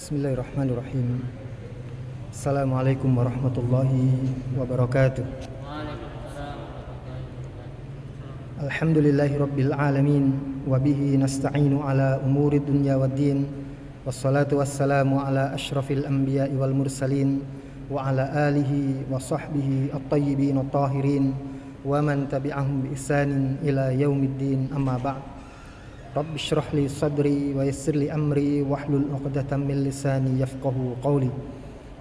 Bismillahirrahmanirrahim. Assalamualaikum warahmatullahi wabarakatuh. Alhamdulillahi rabbil alamin wa bihi nasta'inu ala umuri dunya waddin. Wassalatu wassalamu ala asyrafil anbiya'i wal mursalin wa ala alihi wa sahbihi at-tayyibin at-tahirin wa man tabi'ahum bi ihsanin ila yaumiddin, amma ba'd. Rabbi shrah li sadri wa yassir li amri wahlul 'uqdatam min lisani yafqahu qawli.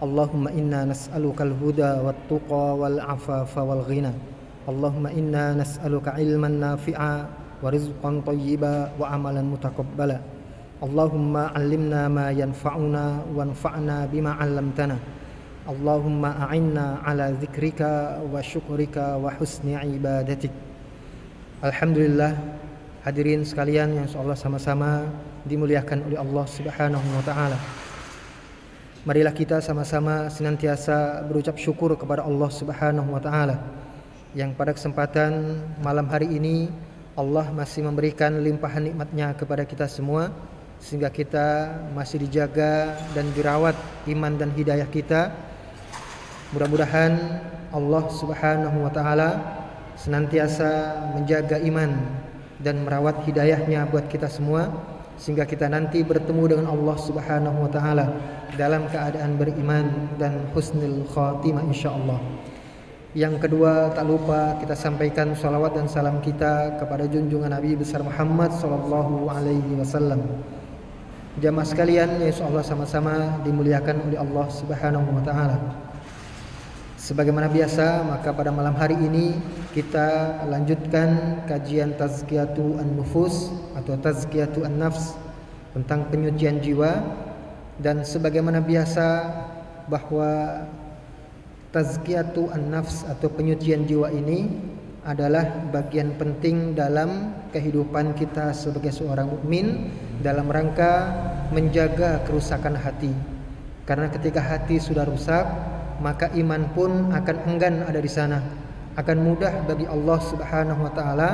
Allahumma inna nas'aluka al-huda wat-tuqa wal 'afafa wal ghina. Allahumma inna nas'aluka 'ilman nafi'a wa rizqan thayyiba wa 'amalan mutaqabbala. Allahumma 'allimna ma yanfa'una wanfa'na bima 'allamtana. Allahumma a'inna 'ala dzikrika wa syukrika wa husni ibadatik. Alhamdulillah, hadirin sekalian yang insyaallah sama-sama dimuliakan oleh Allah Subhanahu wa taala. Marilah kita sama-sama senantiasa berucap syukur kepada Allah Subhanahu wa taala yang pada kesempatan malam hari ini Allah masih memberikan limpahan nikmat-Nya kepada kita semua sehingga kita masih dijaga dan dirawat iman dan hidayah kita. Mudah-mudahan Allah Subhanahu wa taala senantiasa menjaga iman dan merawat hidayahnya buat kita semua sehingga kita nanti bertemu dengan Allah Subhanahu wa taala dalam keadaan beriman dan husnul khatimah insyaallah. Yang kedua, tak lupa kita sampaikan salawat dan salam kita kepada junjungan Nabi besar Muhammad sallallahu alaihi wasallam. Jamaah sekalian yang insyaallah sama-sama dimuliakan oleh Allah Subhanahu wa taala. Sebagaimana biasa, maka pada malam hari ini kita lanjutkan kajian tazkiyatu an-nufus atau tazkiyatu an-nafs tentang penyucian jiwa. Dan sebagaimana biasa bahwa tazkiyatu an-nafs atau penyucian jiwa ini adalah bagian penting dalam kehidupan kita sebagai seorang mukmin dalam rangka menjaga kerusakan hati. Karena ketika hati sudah rusak, maka iman pun akan enggan ada di sana. Akan mudah bagi Allah Subhanahu wa taala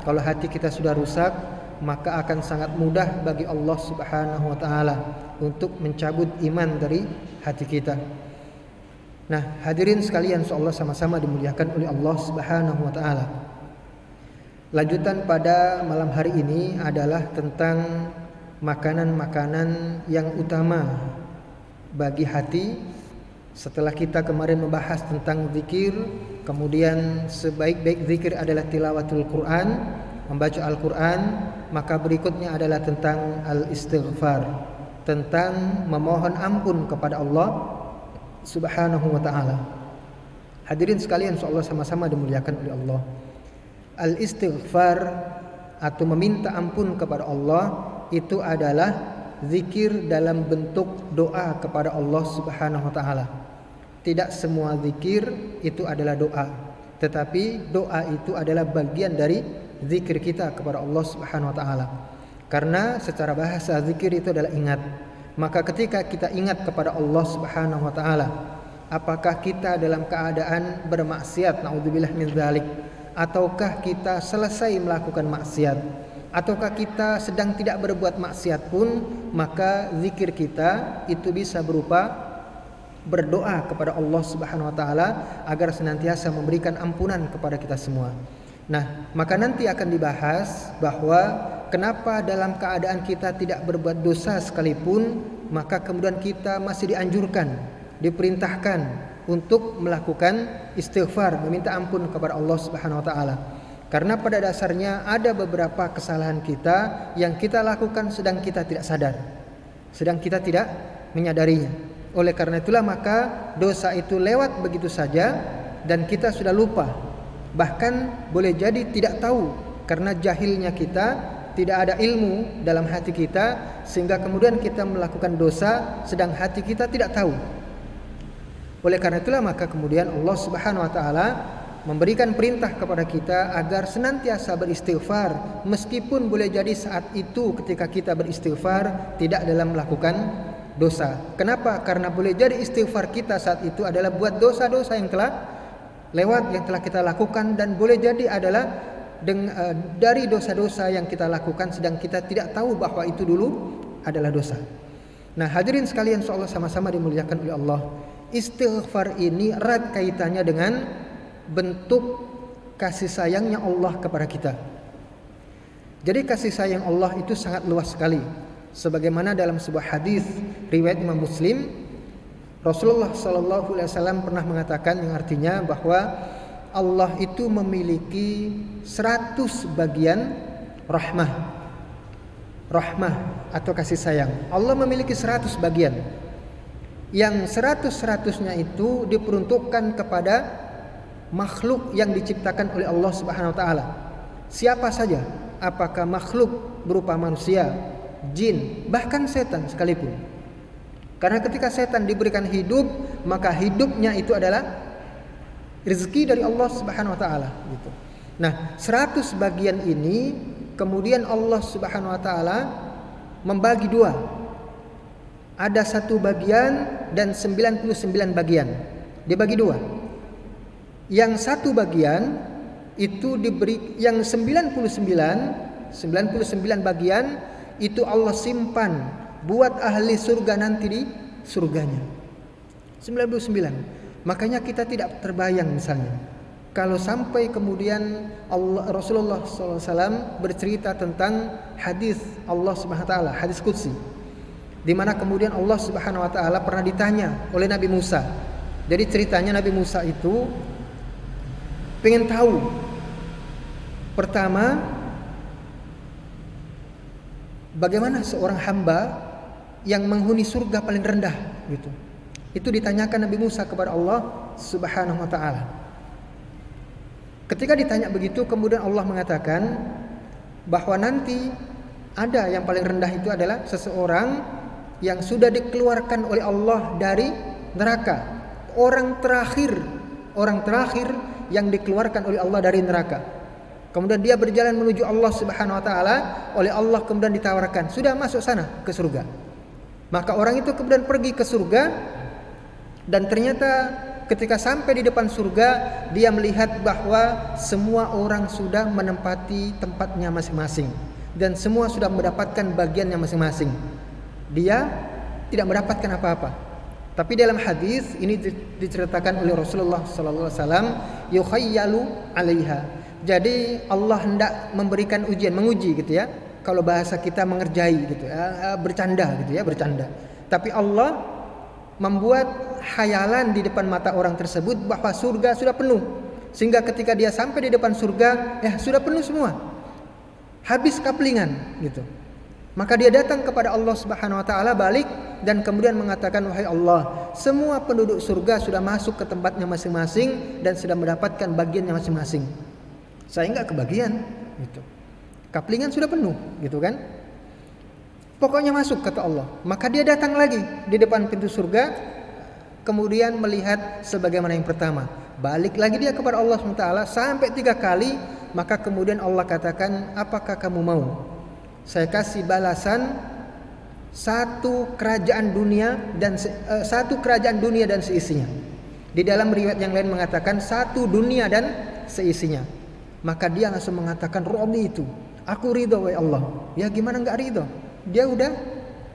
kalau hati kita sudah rusak, maka akan sangat mudah bagi Allah Subhanahu wa taala untuk mencabut iman dari hati kita. Nah, hadirin sekalian, insyaallah sama-sama dimuliakan oleh Allah Subhanahu wa taala. Lanjutan pada malam hari ini adalah tentang makanan-makanan yang utama bagi hati. Setelah kita kemarin membahas tentang zikir, kemudian sebaik-baik zikir adalah tilawatul Quran, membaca Al-Quran, maka berikutnya adalah tentang al-istighfar, tentang memohon ampun kepada Allah Subhanahu wa ta'ala. Hadirin sekalian, insyaallah sama-sama dimuliakan oleh Allah. Al-istighfar atau meminta ampun kepada Allah itu adalah zikir dalam bentuk doa kepada Allah Subhanahu wa taala. Tidak semua zikir itu adalah doa, tetapi doa itu adalah bagian dari zikir kita kepada Allah Subhanahu wa taala. Karena secara bahasa zikir itu adalah ingat. Maka ketika kita ingat kepada Allah Subhanahu wa taala, apakah kita dalam keadaan bermaksiat, naudzubillah min dzalik, ataukah kita selesai melakukan maksiat, ataukah kita sedang tidak berbuat maksiat pun, maka zikir kita itu bisa berupa berdoa kepada Allah Subhanahu wa taala agar senantiasa memberikan ampunan kepada kita semua. Nah, maka nanti akan dibahas bahwa kenapa dalam keadaan kita tidak berbuat dosa sekalipun, maka kemudian kita masih dianjurkan, diperintahkan untuk melakukan istighfar, meminta ampun kepada Allah Subhanahu wa taala. Karena pada dasarnya ada beberapa kesalahan kita yang kita lakukan sedang kita tidak sadar, sedang kita tidak menyadarinya. Oleh karena itulah maka dosa itu lewat begitu saja dan kita sudah lupa. Bahkan boleh jadi tidak tahu karena jahilnya kita, tidak ada ilmu dalam hati kita sehingga kemudian kita melakukan dosa sedang hati kita tidak tahu. Oleh karena itulah maka kemudian Allah Subhanahu wa taala memberikan perintah kepada kita agar senantiasa beristighfar, meskipun boleh jadi saat itu ketika kita beristighfar tidak dalam melakukan dosa. Kenapa? Karena boleh jadi istighfar kita saat itu adalah buat dosa-dosa yang telah lewat, yang telah kita lakukan, dan boleh jadi adalah dari dosa-dosa yang kita lakukan sedang kita tidak tahu bahwa itu dulu adalah dosa. Nah, hadirin sekalian, insyaallah sama-sama dimuliakan oleh Allah. Istighfar ini erat kaitannya dengan bentuk kasih sayangnya Allah kepada kita. Jadi kasih sayang Allah itu sangat luas sekali. Sebagaimana dalam sebuah hadis riwayat Imam Muslim, Rasulullah sallallahu alaihi wasallam pernah mengatakan yang artinya bahwa Allah itu memiliki 100 bagian rahmah atau kasih sayang. Allah memiliki 100 bagian. Yang 100-100-nya itu diperuntukkan kepada makhluk yang diciptakan oleh Allah Subhanahu wa taala. Siapa saja, apakah makhluk berupa manusia, jin, bahkan setan sekalipun. Karena ketika setan diberikan hidup, maka hidupnya itu adalah rezeki dari Allah Subhanahu wa taala gitu. Nah, 100 bagian ini kemudian Allah Subhanahu wa taala membagi dua. Ada 1 bagian dan 99 bagian. Dibagi dua. Yang 1 bagian itu diberi, yang 99 bagian itu Allah simpan buat ahli surga nanti di surganya. 99. Makanya kita tidak terbayang misalnya kalau sampai kemudian Rasulullah SAW bercerita tentang hadis Allah Subhanahu wa taala, hadis qudsi, di mana kemudian Allah Subhanahu wa taala pernah ditanya oleh Nabi Musa. Jadi ceritanya Nabi Musa itu pengen tahu pertama bagaimana seorang hamba yang menghuni surga paling rendah gitu. Itu ditanyakan Nabi Musa kepada Allah Subhanahu wa taala. Ketika ditanya begitu, kemudian Allah mengatakan bahwa nanti ada yang paling rendah itu adalah seseorang yang sudah dikeluarkan oleh Allah dari neraka. Orang terakhir yang dikeluarkan oleh Allah dari neraka. Kemudian dia berjalan menuju Allah Subhanahu wa taala, oleh Allah kemudian ditawarkan, "Sudah masuk sana ke surga." Maka orang itu kemudian pergi ke surga, dan ternyata ketika sampai di depan surga, dia melihat bahwa semua orang sudah menempati tempatnya masing-masing dan semua sudah mendapatkan bagiannya masing-masing. Dia tidak mendapatkan apa-apa. Tapi dalam hadis ini diceritakan oleh Rasulullah sallallahu alaihi wasallam, yukhayyalu 'alaiha. Jadi Allah hendak memberikan ujian, menguji gitu ya. Kalau bahasa kita mengerjai gitu ya, bercanda gitu ya, bercanda. Tapi Allah membuat khayalan di depan mata orang tersebut bahwa surga sudah penuh. Sehingga ketika dia sampai di depan surga, sudah penuh semua. Habis kaplingan gitu. Maka dia datang kepada Allah Subhanahu wa taala balik dan kemudian mengatakan, "Wahai Allah, semua penduduk surga sudah masuk ke tempatnya masing-masing dan sudah mendapatkan bagiannya masing-masing. Saya enggak kebagian." Gitu. Kaplingan sudah penuh, gitu kan? Pokoknya masuk, kata Allah. Maka dia datang lagi di depan pintu surga, kemudian melihat sebagaimana yang pertama. Balik lagi dia kepada Allah SWT sampai 3 kali. Maka kemudian Allah katakan, "Apakah kamu mau saya kasih balasan satu kerajaan dunia dan seisinya?" Di dalam riwayat yang lain mengatakan 1 dunia dan seisinya. Maka dia langsung mengatakan, "Rodi itu, aku ridho wahai Allah." Ya gimana enggak ridho? Dia udah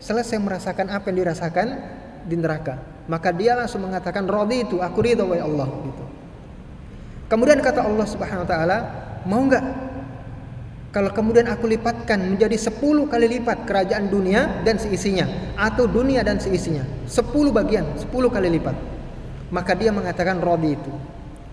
selesai merasakan apa yang dirasakan di neraka. Maka dia langsung mengatakan, "Rodi itu, aku ridho wahai Allah." Gitu. Kemudian kata Allah Subhanahu wa taala, "Mau enggak kalau kemudian aku lipatkan menjadi 10 kali lipat kerajaan dunia dan seisinya, atau dunia dan seisinya, 10 bagian, 10 kali lipat?" Maka dia mengatakan, "Rodi itu."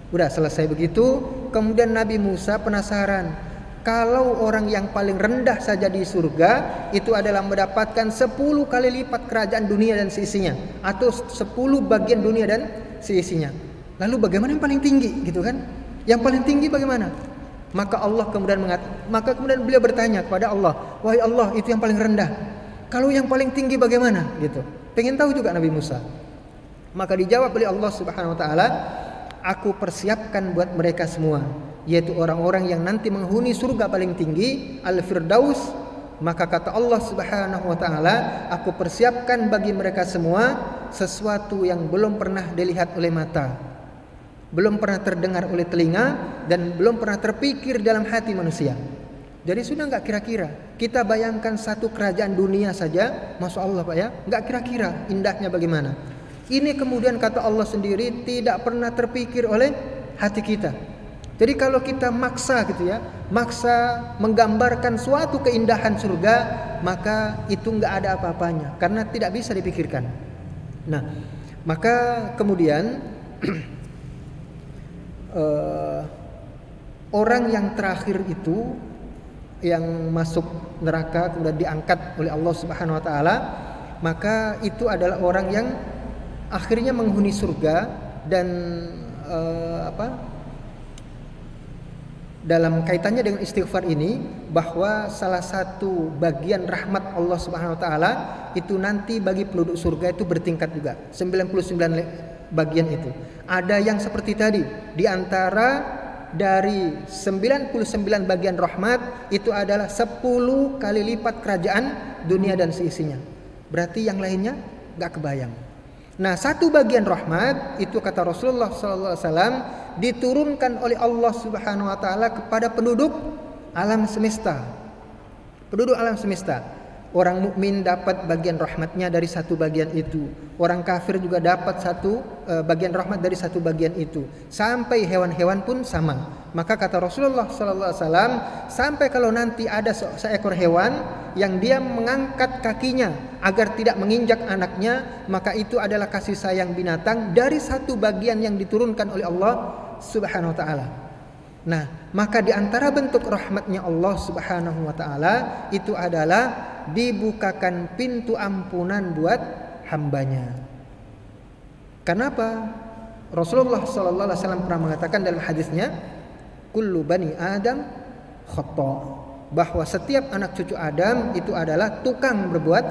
Udah selesai begitu. Kemudian Nabi Musa penasaran, kalau orang yang paling rendah saja di surga itu adalah mendapatkan 10 kali lipat kerajaan dunia dan seisinya, atau 10 bagian dunia dan seisinya, lalu bagaimana yang paling tinggi gitu kan? Yang paling tinggi bagaimana? Maka kemudian beliau bertanya kepada Allah, "Wahai Allah, itu yang paling rendah. Kalau yang paling tinggi bagaimana?" gitu. Pengen tahu juga Nabi Musa. Maka dijawab oleh Allah Subhanahu wa taala, "Aku persiapkan buat mereka semua, yaitu orang-orang yang nanti menghuni surga paling tinggi, Al-Firdaus." Maka kata Allah Subhanahu wa taala, "Aku persiapkan bagi mereka semua sesuatu yang belum pernah dilihat oleh mata, belum pernah terdengar oleh telinga, dan belum pernah terpikir dalam hati manusia." Jadi sudah nggak kira-kira. Kita bayangkan satu kerajaan dunia saja, Masya Allah Pak ya, nggak kira-kira indahnya bagaimana. Ini kemudian kata Allah sendiri tidak pernah terpikir oleh hati kita. Jadi kalau kita maksa gitu ya, maksa menggambarkan suatu keindahan surga, maka itu nggak ada apa-apanya karena tidak bisa dipikirkan. Nah, maka kemudian orang yang terakhir itu yang masuk neraka kemudian diangkat oleh Allah Subhanahu wa taala, maka itu adalah orang yang akhirnya menghuni surga. Dan dalam kaitannya dengan istighfar ini, bahwa salah satu bagian rahmat Allah Subhanahu wa taala itu nanti bagi penduduk surga itu bertingkat juga. 99 bagian itu. Ada yang seperti tadi, di antara dari 99 bagian rahmat itu adalah 10 kali lipat kerajaan dunia dan seisinya. Berarti yang lainnya gak kebayang. Nah, satu bagian rahmat itu kata Rasulullah SAW diturunkan oleh Allah Subhanahu wa taala kepada penduduk alam semesta. Penduduk alam semesta. Orang mukmin dapat bagian rahmatnya dari satu bagian itu. Orang kafir juga dapat satu bagian rahmat dari satu bagian itu. Sampai hewan-hewan pun sama. Maka kata Rasulullah SAW, sampai kalau nanti ada seekor hewan yang dia mengangkat kakinya agar tidak menginjak anaknya, maka itu adalah kasih sayang binatang dari satu bagian yang diturunkan oleh Allah Subhanahu wa taala. Nah, maka di antara bentuk rahmatnya Allah Subhanahu wa taala itu adalah dibukakan pintu ampunan buat hambanya. Kenapa? Rasulullah sallallahu alaihi wasallam pernah mengatakan dalam hadisnya, kullu bani Adam khata, bahwa setiap anak cucu Adam itu adalah tukang berbuat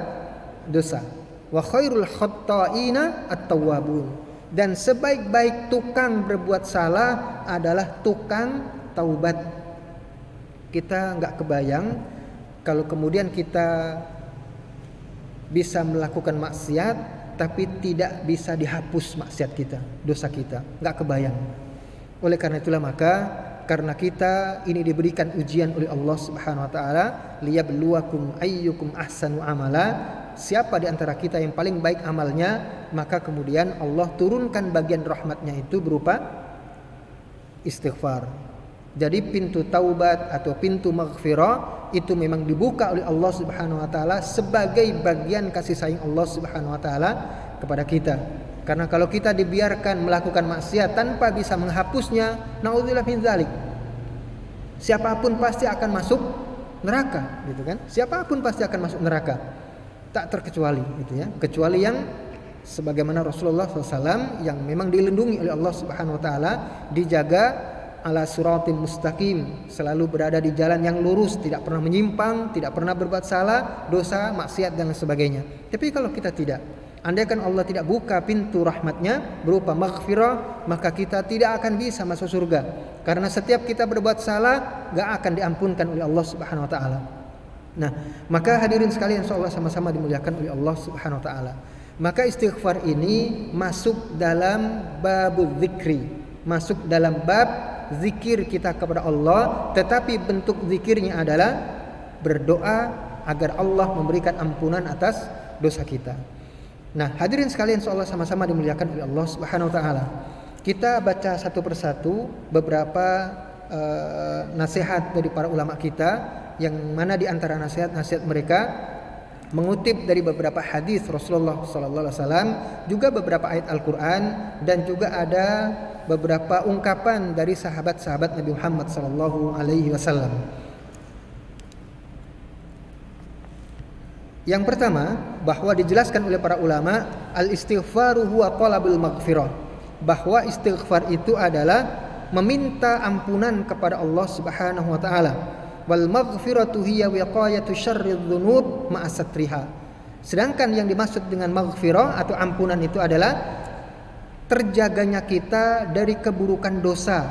dosa. Wa khairul khatta'ina at-tawwabun, dan sebaik-baik tukang berbuat salah adalah tukang taubat. Kita nggak kebayang kalau kemudian kita bisa melakukan maksiat tapi tidak bisa dihapus maksiat kita, dosa kita, nggak kebayang. Oleh karena itulah maka karena kita ini diberikan ujian oleh Allah Subhanahu wa taala, liyabluwakum ayyukum ahsanu amala, siapa di antara kita yang paling baik amalnya, maka kemudian Allah turunkan bagian rahmatnya itu berupa istighfar. Jadi pintu taubat atau pintu maghfirah itu memang dibuka oleh Allah Subhanahu wa taala sebagai bagian kasih sayang Allah Subhanahu wa taala kepada kita. Karena kalau kita dibiarkan melakukan maksiat tanpa bisa menghapusnya, naudzubillah min dzalik, siapapun pasti akan masuk neraka, gitu kan? Siapapun pasti akan masuk neraka, tak terkecuali, gitu ya. Kecuali yang sebagaimana Rasulullah SAW yang memang dilindungi oleh Allah Subhanahu wa taala, dijaga ala suratim mustaqim, selalu berada di jalan yang lurus, tidak pernah menyimpang, tidak pernah berbuat salah, dosa, maksiat dan sebagainya. Tapi kalau kita tidak, andaikan Allah tidak buka pintu rahmatnya berupa maghfirah, maka kita tidak akan bisa masuk surga. Karena setiap kita berbuat salah gak akan diampunkan oleh Allah Subhanahu wa taala. Nah, maka hadirin sekalian insyaallah sama-sama dimuliakan oleh Allah Subhanahu wa taala. Maka istighfar ini masuk dalam babul zikri, masuk dalam bab zikir kita kepada Allah, tetapi bentuk zikirnya adalah berdoa agar Allah memberikan ampunan atas dosa kita. Nah, hadirin sekalian insyaallah sama-sama dimuliakan oleh Allah Subhanahu wa taala. Kita baca satu persatu beberapa nasihat dari para ulama kita, yang mana di antara nasihat-nasihat mereka mengutip dari beberapa hadis Rasulullah sallallahu alaihi wasallam, juga beberapa ayat Al-Qur'an, dan juga ada beberapa ungkapan dari sahabat-sahabat Nabi Muhammad sallallahu alaihi wasallam. Yang pertama, bahwa dijelaskan oleh para ulama, al-istighfaru huwa talabul maghfirah, bahwa istighfar itu adalah meminta ampunan kepada Allah Subhanahu wa taala. Wal maghfiratu hiya wiqayatu syarridz dzunub ma'a satriha. Sedangkan yang dimaksud dengan maghfirah atau ampunan itu adalah terjaganya kita dari keburukan dosa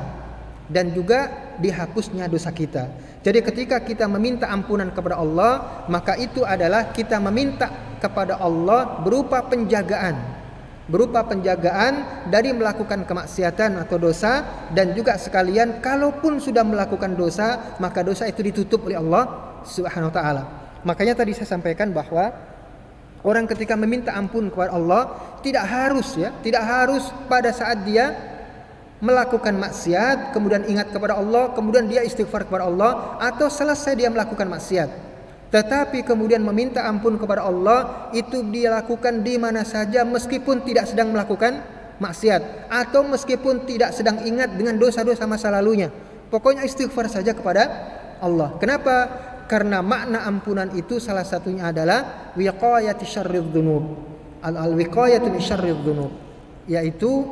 dan juga dihapusnya dosa kita. Jadi ketika kita meminta ampunan kepada Allah, maka itu adalah kita meminta kepada Allah berupa penjagaan. berupa penjagaan dari melakukan kemaksiatan atau dosa, dan juga sekalian kalaupun sudah melakukan dosa, maka dosa itu ditutup oleh Allah Subhanahu wa taala. Makanya tadi saya sampaikan bahwa orang ketika meminta ampun kepada Allah tidak harus pada saat dia melakukan maksiat kemudian ingat kepada Allah, kemudian dia istighfar kepada Allah, atau selesai dia melakukan maksiat. Tetapi kemudian meminta ampun kepada Allah itu dia lakukan di mana saja meskipun tidak sedang melakukan maksiat atau meskipun tidak sedang ingat dengan dosa-dosa masa lalunya. Pokoknya istighfar saja kepada Allah. Kenapa? Karena makna ampunan itu salah satunya adalah wiqayati syarridz dzunub. Al-wiqayatu min syarridz dzunub, yaitu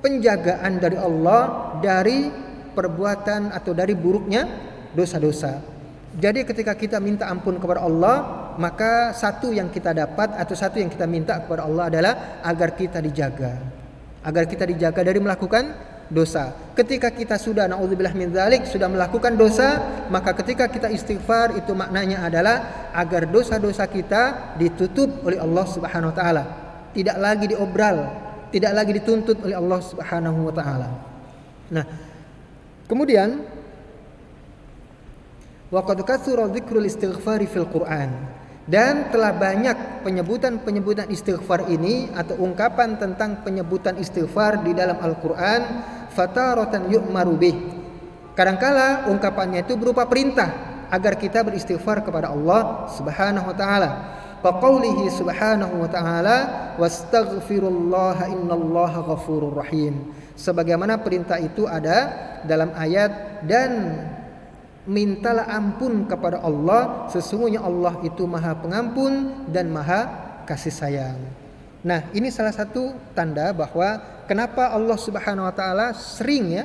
penjagaan dari Allah dari perbuatan atau dari buruknya dosa-dosa. Jadi ketika kita minta ampun kepada Allah, maka satu yang kita dapat atau satu yang kita minta kepada Allah adalah agar kita dijaga dari melakukan dosa. Ketika kita sudah naudzubillah min dzalik sudah melakukan dosa, maka ketika kita istighfar itu maknanya adalah agar dosa-dosa kita ditutup oleh Allah Subhanahu wa taala, tidak lagi diobral, tidak lagi dituntut oleh Allah Subhanahu wa taala. Nah, kemudian wa qad katsura dzikrul istighfari fil Qur'an, dan telah banyak penyebutan istighfar ini atau ungkapan tentang penyebutan istighfar di dalam Al-Qur'an. Fataratan yu'maru bih, kadangkala ungkapannya itu berupa perintah agar kita beristighfar kepada Allah Subhanahu wa taala. Fa qaulihi subhanahu wa ta'ala wastaghfirullaha innallaha ghafurur rahim, sebagaimana perintah itu ada dalam ayat, dan mintalah ampun kepada Allah, sesungguhnya Allah itu Maha Pengampun dan Maha Kasih Sayang. Nah, ini salah satu tanda bahwa kenapa Allah Subhanahu wa taala sering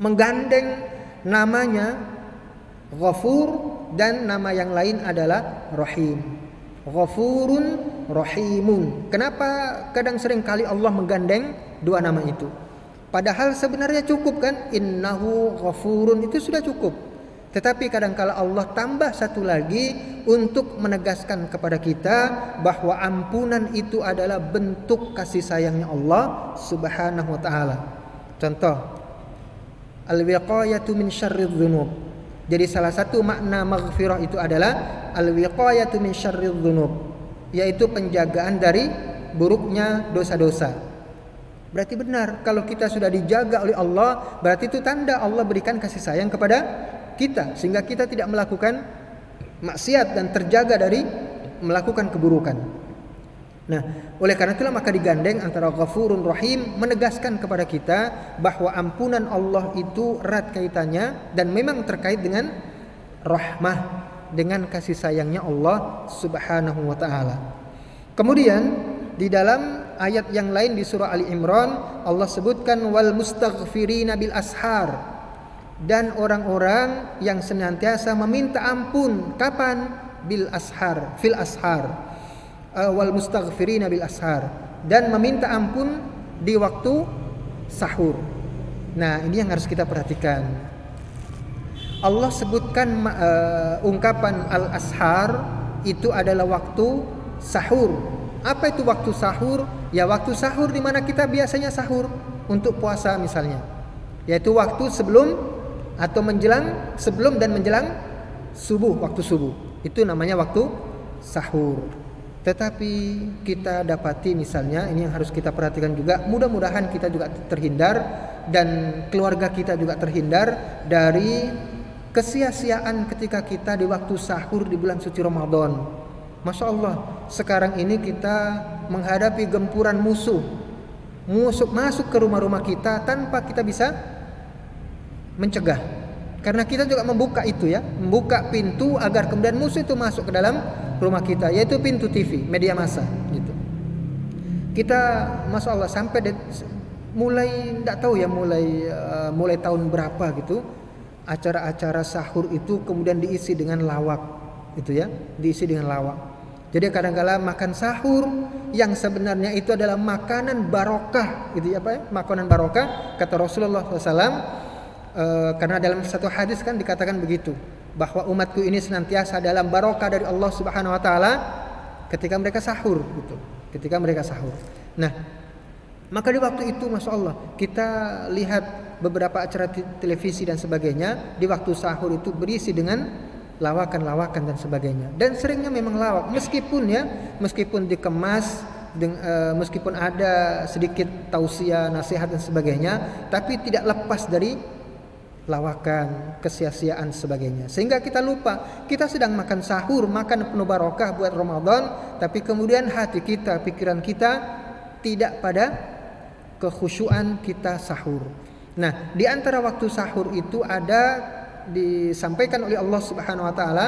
menggandeng namanya Ghafur dan nama yang lain adalah Rahim. Ghafurun Rahimun. Kenapa kadang sering kali Allah menggandeng dua nama itu? Padahal sebenarnya cukup kan, innahu ghafurun itu sudah cukup. Tetapi kadangkala Allah tambah satu lagi untuk menegaskan kepada kita bahwa ampunan itu adalah bentuk kasih sayangnya Allah Subhanahu wa taala. Contoh, al-wiqayatu min syarridz dzunub. Jadi salah satu makna maghfirah itu adalah al-wiqayatu min syarridz dzunub, yaitu penjagaan dari buruknya dosa-dosa. Berarti benar, kalau kita sudah dijaga oleh Allah, berarti itu tanda Allah berikan kasih sayang kepada kita, sehingga kita tidak melakukan maksiat dan terjaga dari melakukan keburukan. Nah, oleh karena itulah maka digandeng antara Ghafurun Rahim, menegaskan kepada kita bahwa ampunan Allah itu erat kaitannya dan memang terkait dengan rahmah, dengan kasih sayangnya Allah Subhanahu wa taala. Kemudian di dalam ayat yang lain di surah Ali Imran, Allah sebutkan wal mustaghfirina bil ashar, dan orang-orang yang senantiasa meminta ampun kapan? Bil ashar, fil ashar. Wal mustaghfirina bil ashar, dan meminta ampun di waktu sahur. Nah, ini yang harus kita perhatikan. Allah sebutkan ungkapan al ashar itu adalah waktu sahur. Apa itu waktu sahur? Ya waktu sahur di mana kita biasanya sahur untuk puasa misalnya, yaitu waktu sebelum atau menjelang, sebelum dan menjelang subuh, waktu subuh. Itu namanya waktu sahur. Tetapi kita dapati misalnya, ini yang harus kita perhatikan juga, mudah-mudahan kita juga terhindar dan keluarga kita juga terhindar dari kesia-siaan ketika kita di waktu sahur di bulan suci Ramadan. Masya Allah, sekarang ini kita menghadapi gempuran musuh masuk ke rumah-rumah kita tanpa kita bisa mencegah. Karena kita juga membuka itu ya, membuka pintu agar kemudian musuh itu masuk ke dalam rumah kita, yaitu pintu TV, media massa gitu. Kita Masya Allah sampai mulai tidak tahu ya, mulai tahun berapa gitu, acara-acara sahur itu kemudian diisi dengan lawak itu ya, diisi dengan lawak. Jadi kadang-kala makan sahur yang sebenarnya itu adalah makanan barokah gitu ya, apa ya? Makanan barokah kata Rasulullah SAW. Karena dalam satu hadis kan dikatakan begitu, bahwa umatku ini senantiasa dalam barokah dari Allah Subhanahu wa taala ketika mereka sahur gitu. Ketika mereka sahur. Nah, maka di waktu itu Masya Allah kita lihat beberapa acara televisi dan sebagainya, di waktu sahur itu berisi dengan lawakan-lawakan dan sebagainya. Dan seringnya memang lawak, meskipun dikemas, meskipun ada sedikit tausiah, nasihat dan sebagainya, tapi tidak lepas dari lawakan, kesia-siaan sebagainya. Sehingga kita lupa, kita sedang makan sahur, makan penuh barokah buat Ramadan, tapi kemudian hati kita, pikiran kita tidak pada kekhusyuan kita sahur. Nah, di antara waktu sahur itu ada disampaikan oleh Allah Subhanahu wa taala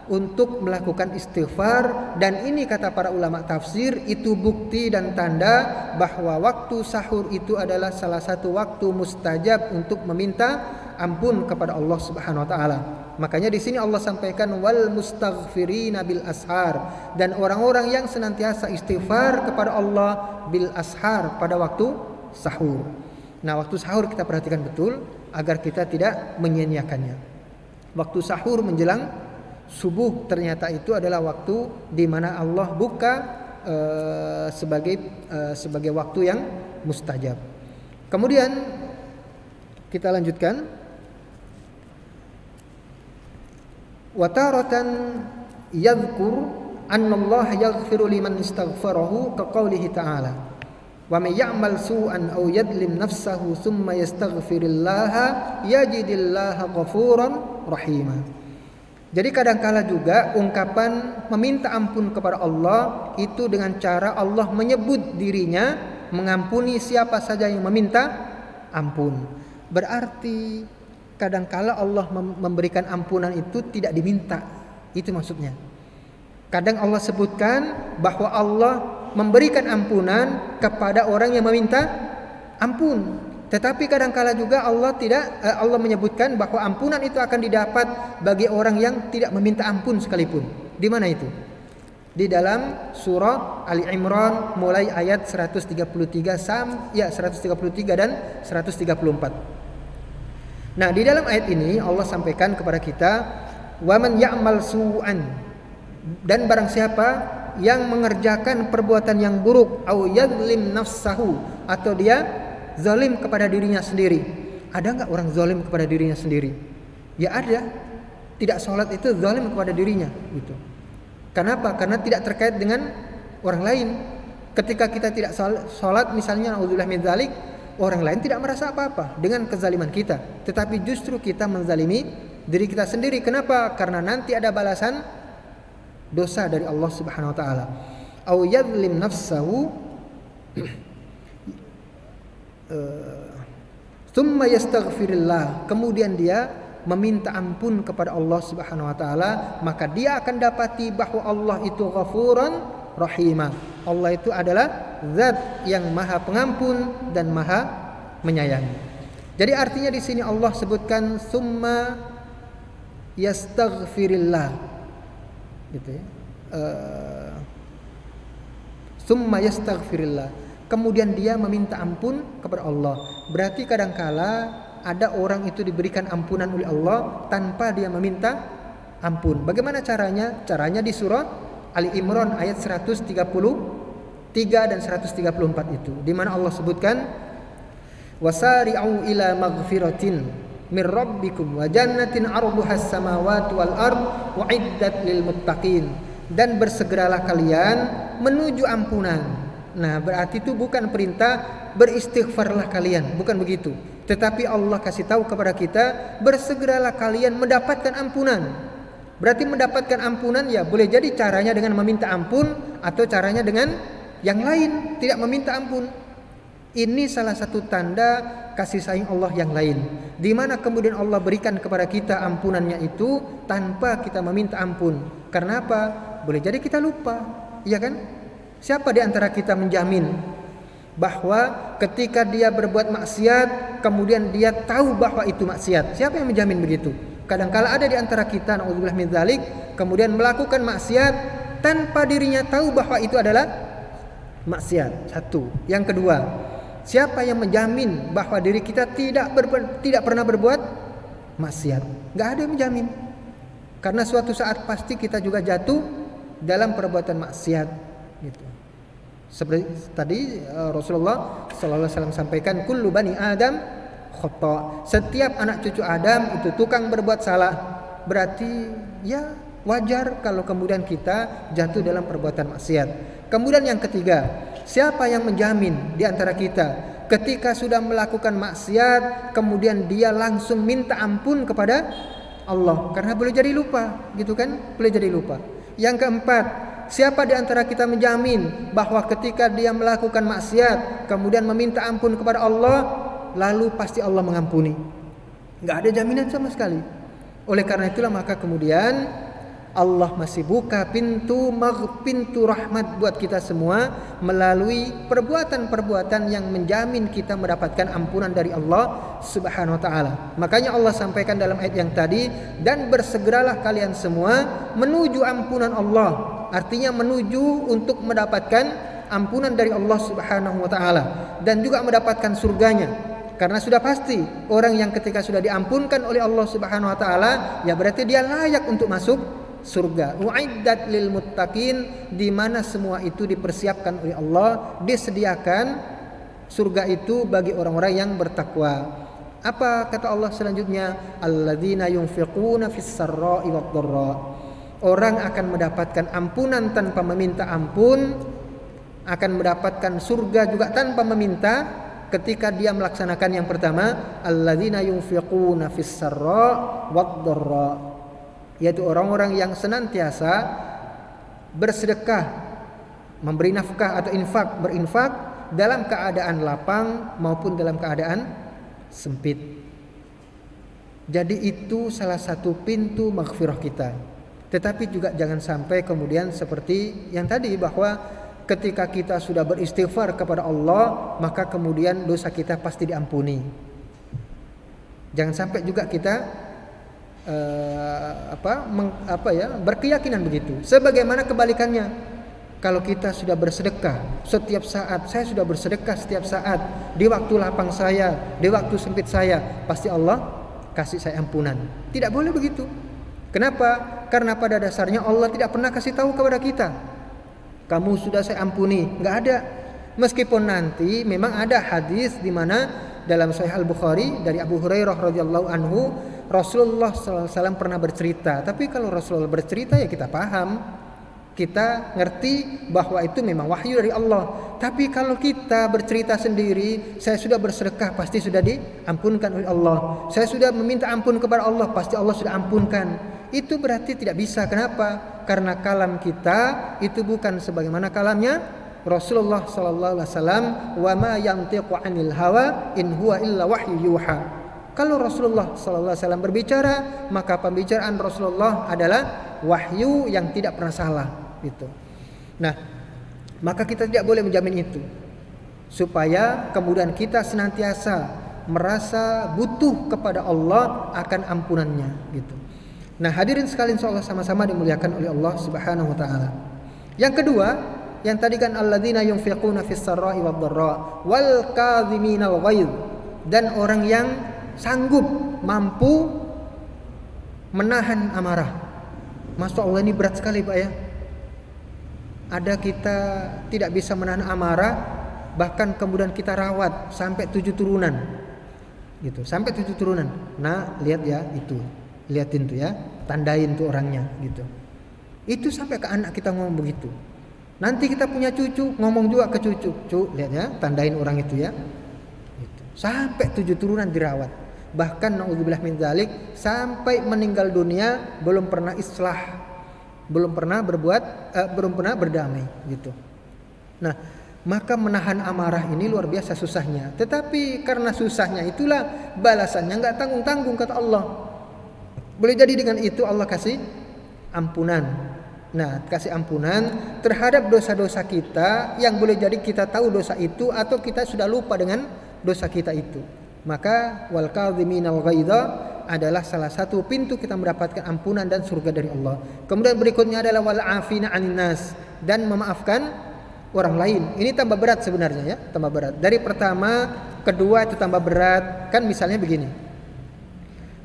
untuk melakukan istighfar, dan ini kata para ulama tafsir itu bukti dan tanda bahwa waktu sahur itu adalah salah satu waktu mustajab untuk meminta ampun kepada Allah Subhanahu wa taala. Makanya di sini Allah sampaikan wal mustaghfirina bil ashar, dan orang-orang yang senantiasa istighfar kepada Allah bil ashar pada waktu sahur. Nah, waktu sahur kita perhatikan betul agar kita tidak menyia-nyiakannya. Waktu sahur menjelang subuh ternyata itu adalah waktu di mana Allah buka sebagai waktu yang mustajab. Kemudian kita lanjutkan. Wa taratan yadhkur anna Allah yaghfiru liman istaghfarahu ka qoulihi ta'ala wa may ya'mal su'an aw yadlim nafsahu thumma yastaghfirillaha yajidillaha ghafuran rahima. Jadi kadangkala juga ungkapan meminta ampun kepada Allah itu dengan cara Allah menyebut dirinya mengampuni siapa saja yang meminta ampun. Berarti kadangkala Allah memberikan ampunan itu tidak diminta. Itu maksudnya. Kadang Allah sebutkan bahwa Allah memberikan ampunan kepada orang yang meminta ampun. Tetapi kadangkala juga Allah menyebutkan bahwa ampunan itu akan didapat bagi orang yang tidak meminta ampun sekalipun. Di mana itu? Di dalam surah Ali Imran mulai ayat 133 dan 134. Nah, di dalam ayat ini Allah sampaikan kepada kita wa man ya'mal su'an, dan barang siapa yang mengerjakan perbuatan yang buruk au yadlim nafsahu, atau dia zalim kepada dirinya sendiri. Ada enggak orang zalim kepada dirinya sendiri? Ya ada. Tidak sholat itu zalim kepada dirinya gitu. Kenapa? Karena tidak terkait dengan orang lain. Ketika kita tidak sholat misalnya, auzubillah min dzalik, orang lain tidak merasa apa-apa dengan kezaliman kita, tetapi justru kita menzalimi diri kita sendiri. Kenapa? Karena nanti ada balasan dosa dari Allah Subhanahu wa taala. Au yadlim nafsahu thumma yastaghfirillah, kemudian dia meminta ampun kepada Allah Subhanahu wa taala, maka dia akan dapati bahwa Allah itu Ghafuran Rahimah. Allah itu adalah zat yang maha pengampun dan maha menyayangi. Jadi artinya di sini Allah sebutkan summa yastaghfirillah, gitu ya. Summa yastaghfirillah, kemudian dia meminta ampun kepada Allah. Berarti kadangkala ada orang itu diberikan ampunan oleh Allah tanpa dia meminta ampun. Bagaimana caranya? Caranya di surah Ali Imran ayat 133 dan 134 itu, di mana Allah sebutkan wasari'u ila maghfiratin min rabbikum wa jannatin 'arduhas samawati wal ard u'iddat lil muttaqin, dan bersegeralah kalian menuju ampunan. Nah, berarti itu bukan perintah beristighfarlah kalian, bukan begitu. Tetapi Allah kasih tahu kepada kita bersegeralah kalian mendapatkan ampunan. Berarti mendapatkan ampunan ya boleh jadi caranya dengan meminta ampun, atau caranya dengan yang lain, tidak meminta ampun. Ini salah satu tanda kasih sayang Allah yang lain, di mana kemudian Allah berikan kepada kita ampunannya itu tanpa kita meminta ampun. Karena apa? Boleh jadi kita lupa, iya kan? Siapa di antara kita menjamin bahwa ketika dia berbuat maksiat kemudian dia tahu bahwa itu maksiat? Siapa yang menjamin begitu? Kadangkala ada di antara kita, naudzubillah min dzalik, kemudian melakukan maksiat tanpa dirinya tahu bahwa itu adalah maksiat. Satu. Yang kedua, siapa yang menjamin bahwa diri kita tidak pernah berbuat maksiat? Enggak ada yang menjamin. Karena suatu saat pasti kita juga jatuh dalam perbuatan maksiat gitu. Seperti tadi Rasulullah sallallahu alaihi wasallam sampaikan, kullu bani Adam khata. Setiap anak cucu Adam itu tukang berbuat salah. Berarti ya wajar kalau kemudian kita jatuh dalam perbuatan maksiat. Kemudian yang ketiga, siapa yang menjamin di antara kita ketika sudah melakukan maksiat kemudian dia langsung minta ampun kepada Allah? Karena boleh jadi lupa, gitu kan? Boleh jadi lupa. Yang keempat, siapa di antara kita menjamin bahwa ketika dia melakukan maksiat kemudian meminta ampun kepada Allah, lalu pasti Allah mengampuni? Nggak ada jaminan sama sekali. Oleh karena itulah maka kemudian Allah masih buka pintu rahmat buat kita semua melalui perbuatan-perbuatan yang menjamin kita mendapatkan ampunan dari Allah Subhanahu wa taala. Makanya Allah sampaikan dalam ayat yang tadi, dan bersegeralah kalian semua menuju ampunan Allah. Artinya menuju untuk mendapatkan ampunan dari Allah Subhanahu wa taala dan juga mendapatkan surganya. Karena sudah pasti orang yang ketika sudah diampunkan oleh Allah Subhanahu wa taala, ya berarti dia layak untuk masuk surga. Uiddat lil muttaqin, di mana semua itu dipersiapkan oleh Allah, disediakan surga itu bagi orang-orang yang bertakwa. Apa kata Allah selanjutnya? Alladzina yunfiquna fis sarra'i wad dharra. Orang akan mendapatkan ampunan tanpa meminta ampun, akan mendapatkan surga juga tanpa meminta ketika dia melaksanakan yang pertama, alladzina yunfiquna fis sarra' wad dharra, yaitu orang-orang yang senantiasa bersedekah, memberi nafkah atau berinfak dalam keadaan lapang maupun dalam keadaan sempit. Jadi itu salah satu pintu maghfirah kita. Tetapi juga jangan sampai kemudian seperti yang tadi, bahwa ketika kita sudah beristighfar kepada Allah maka kemudian dosa kita pasti diampuni. Jangan sampai juga kita berkeyakinan begitu. Sebagaimana kebalikannya, kalau kita sudah bersedekah setiap saat, saya sudah bersedekah setiap saat, di waktu lapang saya, di waktu sempit saya, pasti Allah kasih saya ampunan. Tidak boleh begitu. Kenapa? Karena pada dasarnya Allah tidak pernah kasih tahu kepada kita, kamu sudah saya ampuni. Nggak ada. Meskipun nanti memang ada hadis di mana dalam Sahih Al-Bukhari dari Abu Hurairah radhiyallahu anhu, Rasulullah SAW pernah bercerita. Tapi kalau Rasulullah bercerita ya kita paham, kita ngerti bahwa itu memang wahyu dari Allah. Tapi kalau kita bercerita sendiri, saya sudah bersedekah pasti sudah diampunkan oleh Allah, saya sudah meminta ampun kepada Allah pasti Allah sudah ampunkan, itu berarti tidak bisa. Kenapa? Karena kalam kita itu bukan sebagaimana kalamnya Rasulullah SAW. Wa ma yantiqu 'anil hawa in huwa illa wahyu yuha. Kalau Rasulullah SAW berbicara, maka pembicaraan Rasulullah adalah wahyu yang tidak pernah salah, gitu. Nah, maka kita tidak boleh menjamin itu, supaya kemudian kita senantiasa merasa butuh kepada Allah akan ampunannya, gitu. Nah, hadirin sekalian, insyaallah sama-sama dimuliakan oleh Allah Subhanahu wa taala. Yang kedua, yang tadi kan alladzina yunfiquna fis sarra'i wad dharra wal kadhiminal ghaidh, dan orang yang sanggup, mampu menahan amarah. Masya Allah, ini berat sekali Pak ya. Ada kita tidak bisa menahan amarah, bahkan kemudian kita rawat sampai 7 turunan, gitu, sampai 7 turunan. Nah, lihat ya itu, liatin tuh ya, tandain tuh orangnya, gitu. Itu sampai ke anak kita ngomong begitu. Nanti kita punya cucu, ngomong juga ke cucu, lihat ya, tandain orang itu ya, gitu. Sampai 7 turunan dirawat. Bahkan naudzubillah min dzalik, sampai meninggal dunia belum pernah islah, belum pernah berdamai, gitu. Nah, maka menahan amarah ini luar biasa susahnya. Tetapi karena susahnya itulah balasannya nggak tanggung-tanggung kata Allah. Boleh jadi dengan itu Allah kasih ampunan. Nah, kasih ampunan terhadap dosa-dosa kita yang boleh jadi kita tahu dosa itu atau kita sudah lupa dengan dosa kita itu. Maka wal kadhiminal ghaidha adalah salah satu pintu kita mendapatkan ampunan dan surga dari Allah. Kemudian berikutnya adalah wal afina 'anil nas, dan memaafkan orang lain. Ini tambah berat sebenarnya ya, tambah berat. Dari pertama, kedua itu tambah berat. Kan misalnya begini.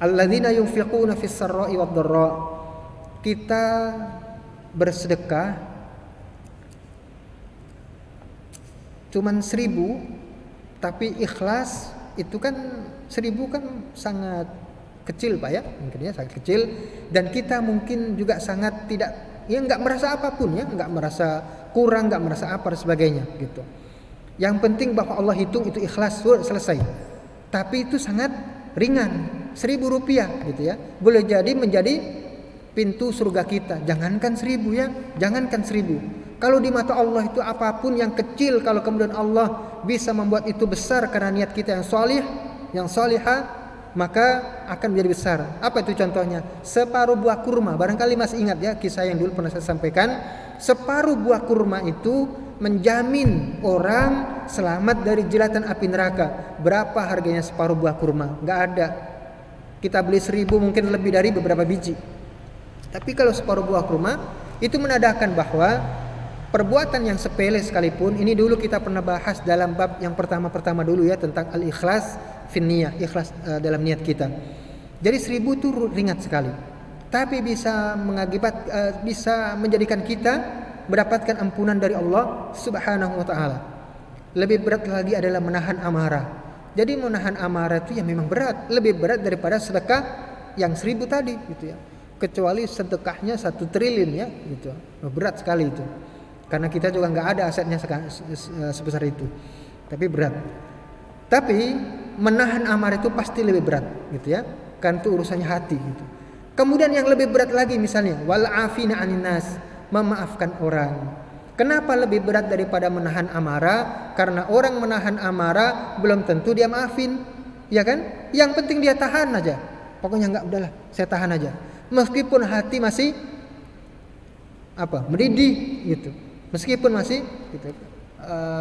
Alladzina yunfiquna fis sarra'i wad dharra. Kita bersedekah cuman 1000, tapi ikhlas itu kan 1000 kan sangat kecil Pak ya, mungkin ya sangat kecil, dan kita mungkin juga sangat tidak, ya nggak merasa apapun ya, nggak merasa kurang, nggak merasa apa dan sebagainya gitu. Yang penting bahwa Allah hitung itu ikhlas, selesai. Tapi itu sangat ringan, 1000 rupiah gitu ya, boleh jadi menjadi pintu surga kita. Jangankan 1000 ya, jangankan 1000. Kalau di mata Allah itu apapun yang kecil, kalau kemudian Allah bisa membuat itu besar karena niat kita yang solih, yang solihah, maka akan menjadi besar. Apa itu contohnya? Separuh buah kurma. Barangkali masih ingat ya kisah yang dulu pernah saya sampaikan. Separuh buah kurma itu menjamin orang selamat dari jilatan api neraka. Berapa harganya separuh buah kurma? Nggak ada. Kita beli 1000 mungkin lebih dari beberapa biji. Tapi kalau separuh buah kurma itu menandakan bahwa perbuatan yang sepele sekalipun, ini dulu kita pernah bahas dalam bab yang pertama dulu ya, tentang al-ikhlas finniyah, ikhlas dalam niat kita. Jadi 1000 itu ringan sekali, tapi bisa bisa menjadikan kita mendapatkan ampunan dari Allah Subhanahu wa taala. Lebih berat lagi adalah menahan amarah. Jadi menahan amarah itu ya memang berat, lebih berat daripada sedekah yang 1000 tadi gitu ya. Kecuali sedekahnya 1 triliun ya gitu. Berat sekali itu. Karena kita juga nggak ada asetnya sebesar itu. Tapi berat. Tapi menahan amarah itu pasti lebih berat gitu ya. Kan itu urusannya hati gitu. Kemudian yang lebih berat lagi misalnya wal afina 'anin nas, memaafkan orang. Kenapa lebih berat daripada menahan amarah? Karena orang menahan amarah belum tentu dia maafin, ya kan? Yang penting dia tahan aja. Pokoknya nggak, udahlah, saya tahan aja. Meskipun hati masih mendidih gitu. Meskipun masih gitu,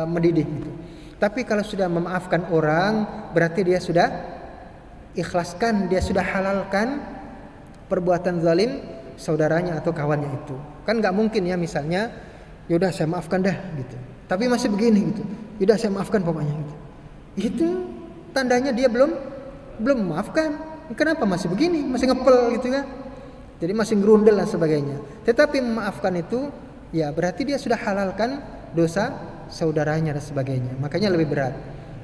mendidih gitu. Tapi kalau sudah memaafkan orang, berarti dia sudah ikhlaskan, dia sudah halalkan perbuatan zalim saudaranya atau kawannya itu. Kan nggak mungkin ya misalnya, yaudah saya maafkan dah gitu, tapi masih begini gitu, yaudah saya maafkan pokoknya gitu. Itu tandanya dia belum memaafkan. Kenapa masih begini, masih ngepel gitu kan? Jadi masih gerundel dan sebagainya. Tetapi memaafkan itu ya berarti dia sudah halalkan dosa saudaranya dan sebagainya. Makanya lebih berat.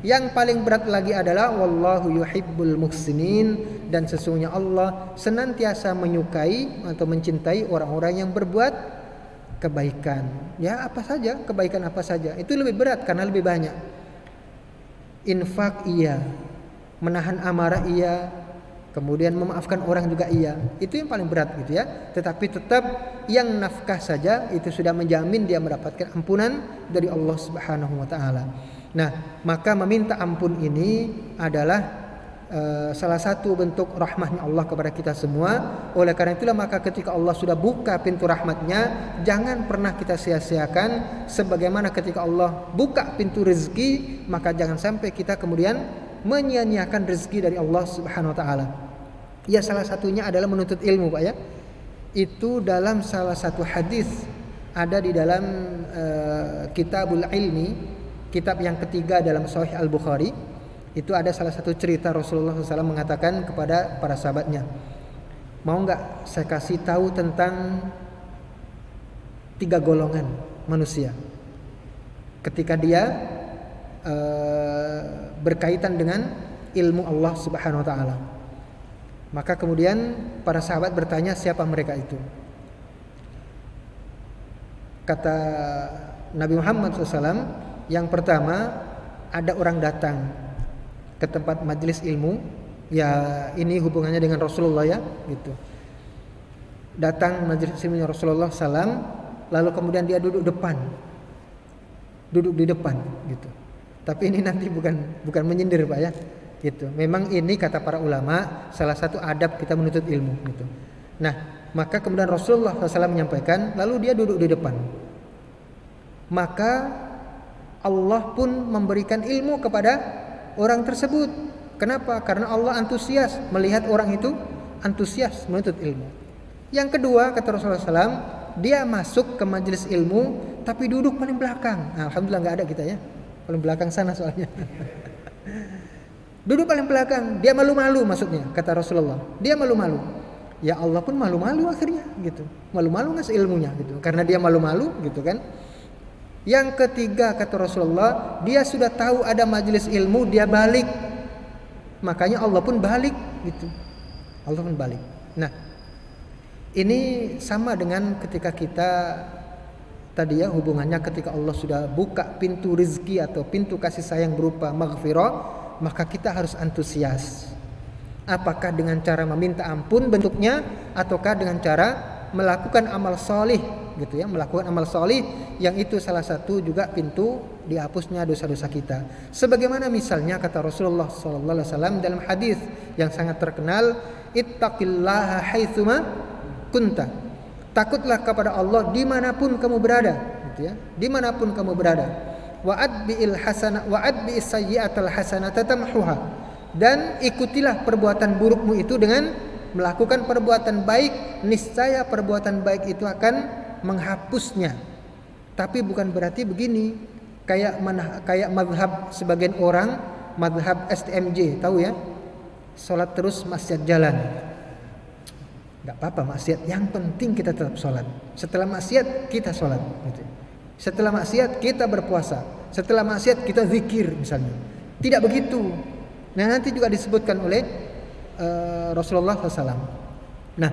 Yang paling berat lagi adalah wallahu yuhibbul muhsinin, dan sesungguhnya Allah senantiasa menyukai atau mencintai orang-orang yang berbuat kebaikan. Ya apa saja, kebaikan apa saja. Itu lebih berat karena lebih banyak. Infak iya, menahan amarah iya, kemudian memaafkan orang juga iya. Itu yang paling berat gitu ya. Tetapi tetap yang nafkah saja itu sudah menjamin dia mendapatkan ampunan dari Allah Subhanahu wa taala. Nah, maka meminta ampun ini adalah salah satu bentuk rahmatnya Allah kepada kita semua. Oleh karena itulah maka ketika Allah sudah buka pintu rahmatnya, jangan pernah kita sia-siakan. Sebagaimana ketika Allah buka pintu rezeki, maka jangan sampai kita kemudian menyia-nyiakan rezeki dari Allah Subhanahu wa taala. Ya salah satunya adalah menuntut ilmu Pak ya. Itu dalam salah satu hadis, ada di dalam Kitabul Ilmi, kitab yang ketiga dalam Sahih Al-Bukhari. Itu ada salah satu cerita Rasulullah SAW mengatakan kepada para sahabatnya, mau nggak saya kasih tahu tentang 3 golongan manusia ketika dia berkaitan dengan ilmu Allah Subhanahu wa taala. Maka kemudian para sahabat bertanya siapa mereka itu. Kata Nabi Muhammad SAW, yang pertama ada orang datang ke tempat majelis ilmu, ya ini hubungannya dengan Rasulullah ya gitu. Datang majelis ilmunya Rasulullah SAW, lalu kemudian dia duduk di depan gitu. Tapi ini nanti bukan menyindir Pak ya gitu. Memang ini kata para ulama salah satu adab kita menuntut ilmu gitu. Nah, maka kemudian Rasulullah SAW menyampaikan, lalu dia duduk di depan. Maka Allah pun memberikan ilmu kepada orang tersebut. Kenapa? Karena Allah antusias melihat orang itu antusias menuntut ilmu. Yang kedua kata Rasulullah SAW, dia masuk ke majelis ilmu tapi duduk paling belakang. Nah, alhamdulillah nggak ada kita ya, paling belakang sana soalnya. Duduk paling belakang, dia malu-malu maksudnya kata Rasulullah. Dia malu-malu. Ya Allah pun malu-malu akhirnya gitu. Malu-malu ngasih ilmunya gitu. Karena dia malu-malu gitu kan. Yang ketiga kata Rasulullah, dia sudah tahu ada majelis ilmu, dia balik. Makanya Allah pun balik gitu. Allah pun balik. Nah, ini sama dengan ketika kita tadi ya, hubungannya ketika Allah sudah buka pintu rizki atau pintu kasih sayang berupa maghfirah, maka kita harus antusias. Apakah dengan cara meminta ampun bentuknya, ataukah dengan cara melakukan amal solih gitu ya, melakukan amal solih yang itu salah satu juga pintu dihapusnya dosa-dosa kita. Sebagaimana misalnya kata Rasulullah SAW dalam hadis yang sangat terkenal, ittaqillaha haitsuma kunta. Takutlah kepada Allah dimanapun kamu berada, gitu ya, dimanapun kamu berada. Wa'adbi'il hasanah wa'adbi'is sayyi'atal hasanata tamhuha. Dan ikutilah perbuatan burukmu itu dengan melakukan perbuatan baik, niscaya perbuatan baik itu akan menghapusnya. Tapi bukan berarti begini, kayak mazhab sebagian orang, mazhab STMJ, tahu ya? Salat terus maksiat jalan. Enggak apa-apa maksiat, yang penting kita tetap salat. Setelah maksiat kita salat gitu. Setelah maksiat kita berpuasa, setelah maksiat kita zikir misalnya. Tidak begitu. Nah, nanti juga disebutkan oleh Rasulullah SAW. Nah,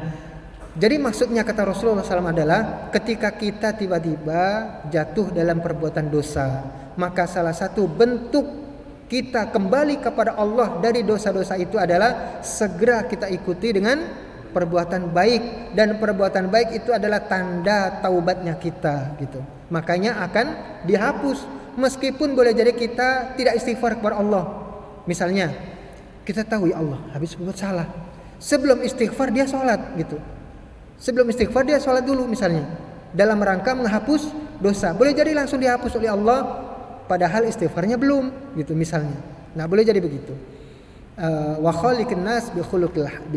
jadi maksudnya kata Rasulullah SAW adalah ketika kita tiba-tiba jatuh dalam perbuatan dosa, maka salah satu bentuk kita kembali kepada Allah dari dosa-dosa itu adalah segera kita ikuti dengan perbuatan baik, dan perbuatan baik itu adalah tanda taubatnya kita gitu. Makanya akan dihapus, meskipun boleh jadi kita tidak istighfar kepada Allah. Misalnya kita tahu ya Allah habis berbuat salah, sebelum istighfar dia sholat gitu. Sebelum istighfar dia sholat dulu misalnya, dalam rangka menghapus dosa. Boleh jadi langsung dihapus oleh Allah, padahal istighfarnya belum gitu misalnya. Nah, boleh jadi begitu. Wa khaliqin nas bi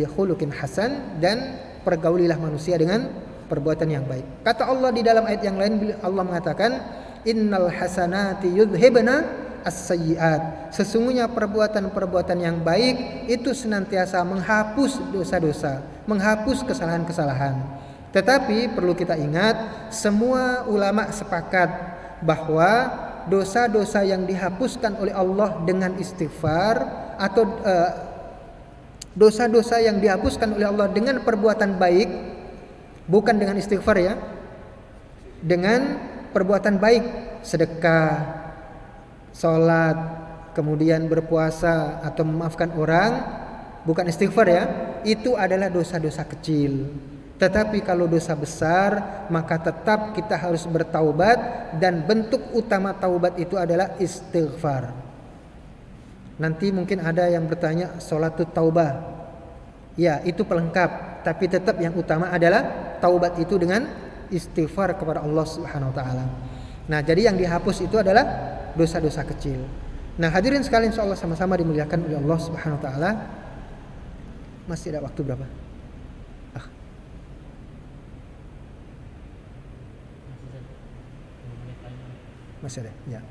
khuluqin hasan, dan pergaulilah manusia dengan perbuatan yang baik. Kata Allah di dalam ayat yang lain, Allah mengatakan innal hasanati yudhibna as-sayyi'at. Sesungguhnya perbuatan-perbuatan yang baik itu senantiasa menghapus dosa-dosa, menghapus kesalahan-kesalahan. Tetapi perlu kita ingat, semua ulama sepakat bahwa dosa-dosa yang dihapuskan oleh Allah dengan istighfar, atau dosa-dosa yang dihapuskan oleh Allah dengan perbuatan baik, bukan dengan istighfar ya, dengan perbuatan baik, sedekah, sholat, kemudian berpuasa atau memaafkan orang, bukan istighfar ya, itu adalah dosa-dosa kecil. Tetapi kalau dosa besar, maka tetap kita harus bertaubat, dan bentuk utama taubat itu adalah istighfar. Nanti mungkin ada yang bertanya, sholatut taubah, ya itu pelengkap, tapi tetap yang utama adalah taubat itu dengan istighfar kepada Allah Subhanahu wa taala. Nah, jadi yang dihapus itu adalah dosa-dosa kecil. Nah, hadirin sekalian, insyaallah sama-sama dimuliakan oleh Allah Subhanahu wa taala. Masih ada waktu berapa? Masih ada, ya.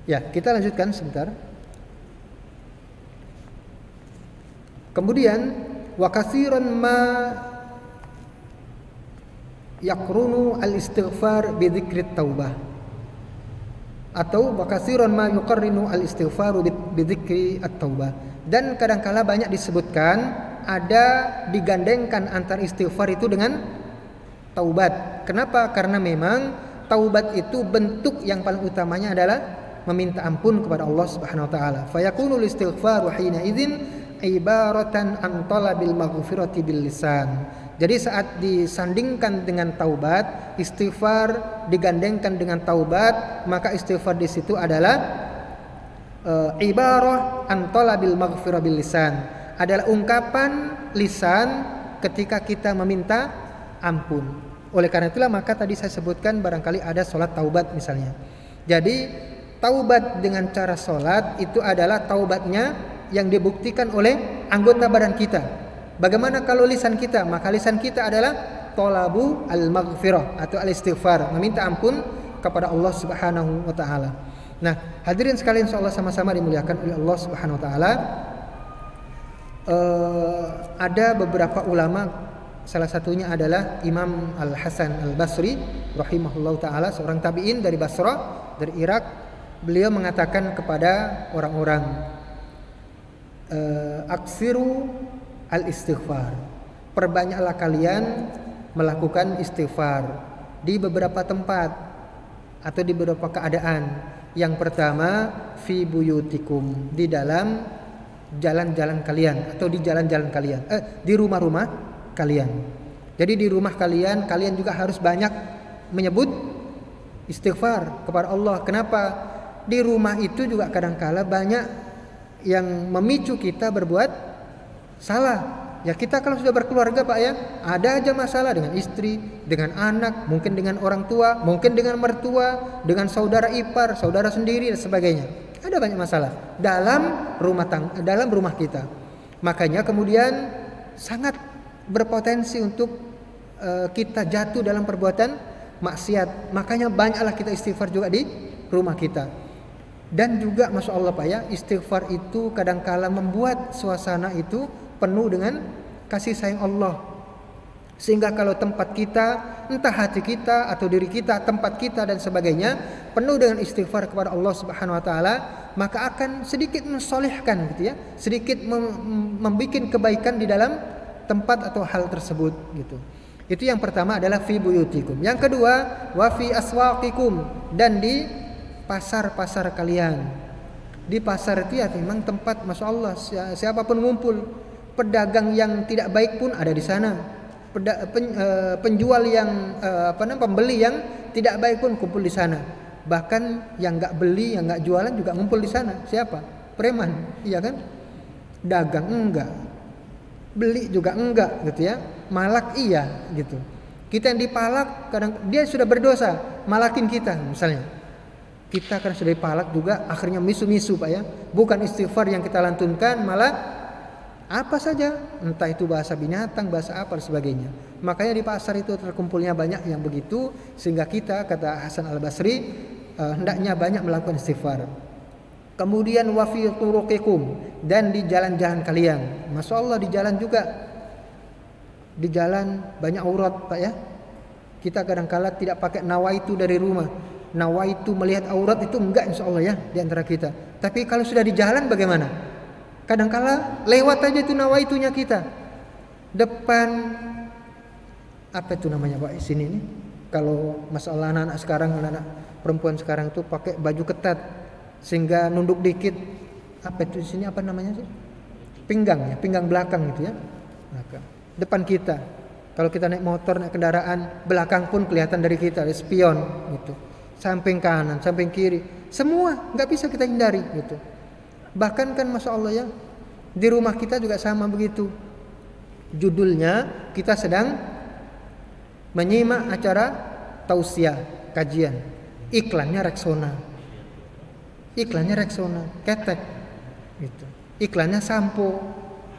Ya, kita lanjutkan sebentar. Kemudian wa katsiran ma yaqrunu al-istighfar bi dzikrit taubah, atau wa katsiran ma yuqarrinu al-istighfaru bi dzikri at-taubah. Dan kadangkala banyak disebutkan ada digandengkan antara istighfar itu dengan taubat. Kenapa? Karena memang taubat itu bentuk yang paling utamanya adalah meminta ampun kepada Allah Subhanahu wa taala. Fa yakunul istighfaru hina idzin ibaratan an talabil maghfirati bil lisan. Jadi saat disandingkan dengan taubat, istighfar digandengkan dengan taubat, maka istighfar di situ adalah ibarah an talabil maghfirah bil lisan, adalah ungkapan lisan ketika kita meminta ampun. Oleh karena itulah maka tadi saya sebutkan barangkali ada sholat taubat misalnya. Jadi taubat dengan cara sholat itu adalah taubatnya yang dibuktikan oleh anggota badan kita. Bagaimana kalau lisan kita? Maka lisan kita adalah tolabu al-maghfirah atau al-istighfar, meminta ampun kepada Allah Subhanahu wa taala. Nah, hadirin sekalian, insyaallah sama-sama dimuliakan oleh Allah Subhanahu wa taala. Ada beberapa ulama Salah satunya adalah Imam Al-Hasan Al-Basri rahimahullahu taala, seorang tabi'in dari Basrah, dari Irak. Beliau mengatakan kepada orang-orang, aksiru al-istighfar. Perbanyaklah kalian melakukan istighfar di beberapa tempat atau di beberapa keadaan. Yang pertama, fi buyutikum, di dalam jalan-jalan kalian atau di jalan-jalan kalian, di rumah-rumah kalian. Jadi di rumah kalian juga harus banyak menyebut istighfar kepada Allah. Kenapa? Di rumah itu juga kadangkala banyak yang memicu kita berbuat salah. Ya kita kalau sudah berkeluarga Pak ya, ada aja masalah dengan istri, dengan anak, mungkin dengan orang tua, mungkin dengan mertua, dengan saudara ipar, saudara sendiri dan sebagainya. Ada banyak masalah dalam rumah kita. Makanya kemudian sangat berpotensi untuk kita jatuh dalam perbuatan maksiat. Makanya banyaklah kita istighfar juga di rumah kita. Dan juga Masya Allah Pak ya, istighfar itu kadangkala membuat suasana itu penuh dengan kasih sayang Allah. Sehingga kalau tempat kita, entah hati kita atau diri kita, tempat kita dan sebagainya penuh dengan istighfar kepada Allah Subhanahu wa taala, maka akan sedikit mensolehkan gitu ya, sedikit membuat kebaikan di dalam tempat atau hal tersebut gitu. Itu yang pertama adalah fi buyutikum. Yang kedua, wa fi aswaqikum, dan di pasar-pasar kalian. Di pasar itu ya memang tempat Masya Allah siapapun ngumpul. Pedagang yang tidak baik pun ada di sana. Penjual yang pembeli yang tidak baik pun kumpul di sana. Bahkan yang nggak beli, yang nggak jualan juga ngumpul di sana. Siapa? Preman, iya kan? Dagang enggak, beli juga enggak, gitu ya. Malak iya, gitu. Kita yang dipalak, kadang dia sudah berdosa, malakin kita, misalnya. Kita kan sudah dipalak juga, akhirnya misu-misu Pak ya. Bukan istighfar yang kita lantunkan, malah apa saja, entah itu bahasa binatang, bahasa apa dan sebagainya. Makanya di pasar itu terkumpulnya banyak yang begitu, sehingga kita, kata Hasan Al-Basri, hendaknya banyak melakukan istighfar. Kemudian wa fi turuqikum, dan di jalan-jalan kalian. Masya Allah di jalan juga, di jalan banyak aurat Pak ya. Kita kadang-kala tidak pakai nawaitu dari rumah. Nawaitu melihat aurat itu enggak insya Allah ya di antara kita. Tapi kalau sudah di jalan bagaimana? Kadangkala lewat aja itu nawaitunya kita. Depan apa itu namanya Pak di sini nih? Kalau masalah anak-anak sekarang, anak-anak perempuan sekarang itu pakai baju ketat sehingga nunduk dikit. Apa itu di sini apa namanya sih? Pinggang ya, pinggang belakang gitu ya. Maka depan kita. Kalau kita naik motor, naik kendaraan, belakang pun kelihatan dari kita, ada spion gitu. Samping kanan, samping kiri, semua nggak bisa kita hindari gitu. Bahkan kan Masya Allah ya, di rumah kita juga sama begitu. Judulnya kita sedang menyimak acara tausiah, kajian. Iklannya Rexona, ketek gitu. Iklannya sampo,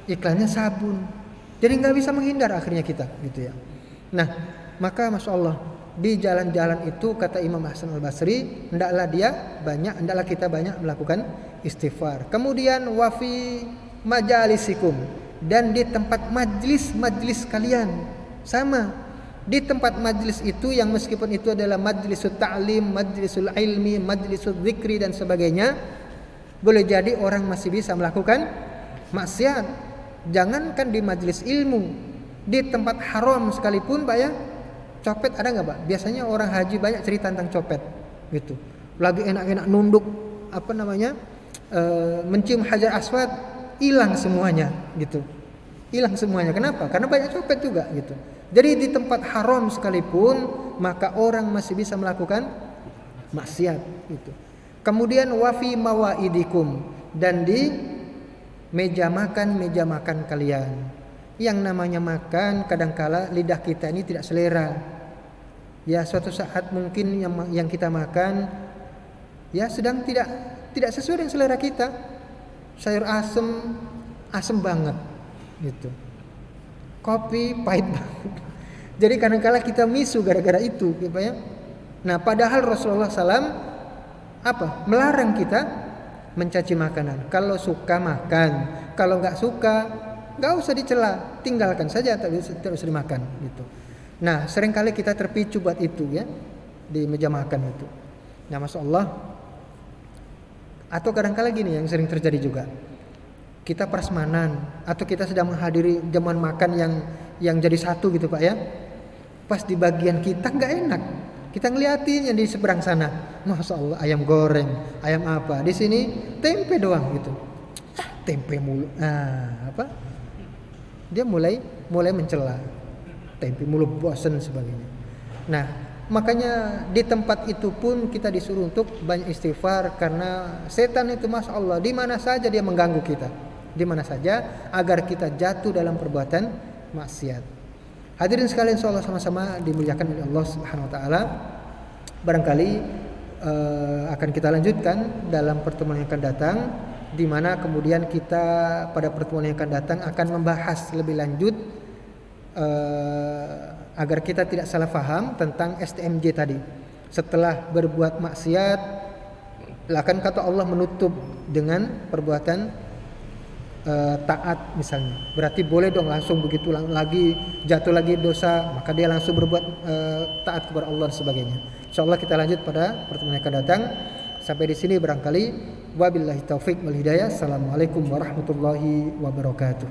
iklannya sabun. Jadi nggak bisa menghindar akhirnya kita gitu ya. Nah maka Masya Allah, di jalan-jalan itu kata Imam Hasan Al-Basri, hendaklah kita banyak melakukan istighfar. Kemudian wafi majalisikum, dan di tempat majlis kalian sama. Di tempat majlis itu yang meskipun itu adalah majlisul ta'lim, majlisul ilmi, majlisul zikri dan sebagainya, boleh jadi orang masih bisa melakukan maksiat. Jangankan di majlis ilmu, di tempat haram sekalipun Pak ya. Copet ada nggak Pak? Biasanya orang haji banyak cerita tentang copet gitu. Lagi enak-enak nunduk mencium hajar aswad, hilang semuanya gitu. Hilang semuanya. Kenapa? Karena banyak copet juga gitu. Jadi di tempat haram sekalipun maka orang masih bisa melakukan maksiat gitu. Kemudian wafi mawaidikum, dan di meja makan kalian. Yang namanya makan, kadangkala lidah kita ini tidak selera. Ya suatu saat mungkin yang kita makan ya sedang tidak sesuai dengan selera kita. Sayur asem banget gitu. Kopi pahit banget. Jadi kadangkala kita misu gara-gara itu gitu ya. Nah padahal Rasulullah SAW melarang kita mencaci makanan. Kalau suka makan, kalau nggak suka nggak usah dicela, tinggalkan saja, tidak usah dimakan gitu. Nah, seringkali kita terpicu buat itu ya, di meja makan itu. Nah, Masya Allah. Atau kadang-kala gini yang sering terjadi juga, kita prasmanan atau kita sedang menghadiri jamuan makan yang jadi satu gitu Pak ya. Pas di bagian kita nggak enak, kita ngeliatin yang di seberang sana, Masya Allah ayam goreng, ayam apa, di sini tempe doang gitu. Tempe mulu, dia mulai mencela, tempe mulu, bosan sebagainya. Nah, makanya di tempat itu pun kita disuruh untuk banyak istighfar, karena setan itu Masya Allah di mana saja dia mengganggu kita, di mana saja, agar kita jatuh dalam perbuatan maksiat. Hadirin sekalian, insyaallah sama-sama dimuliakan oleh Allah Subhanahu wa taala. Barangkali akan kita lanjutkan dalam pertemuan yang akan datang, di mana kemudian kita pada pertemuan yang akan datang akan membahas lebih lanjut agar kita tidak salah paham tentang STMJ tadi. Setelah berbuat maksiat, akan kata Allah menutup dengan perbuatan taat misalnya. Berarti boleh dong langsung begitu lagi jatuh lagi dosa, maka dia langsung berbuat taat kepada Allah dan sebagainya. Insyaallah kita lanjut pada pertemuan yang akan datang. Sampai di sini barangkali, wabillahi taufik wal hidayah. Assalamualaikum warahmatullahi wabarakatuh.